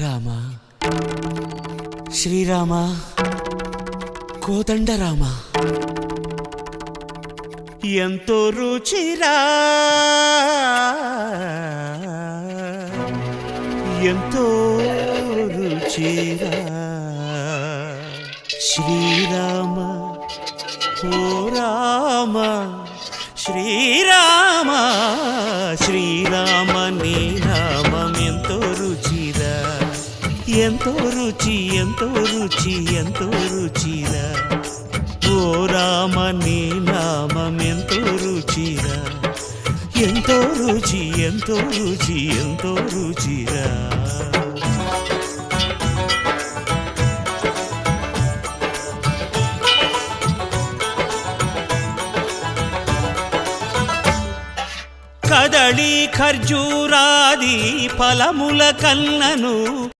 రామ శ్రీరామ కోదండ రామ ఎంతో రుచిరా ఎంతో రుచిరా శ్రీరామ ఓ రామ శ్రీరామ శ్రీరామ నీ నామం ఎంతో రుచిరా ఎంతో రుచి ఎంతో రుచి ఎంతో రుచిరా ఓ రామ నీ నామం ఎంతో రుచిరా ఎంతో రుచి ఎంతో రుచి ఎంతో రుచిరా కదళి ఖర్జూరాది ఫలముల కన్నను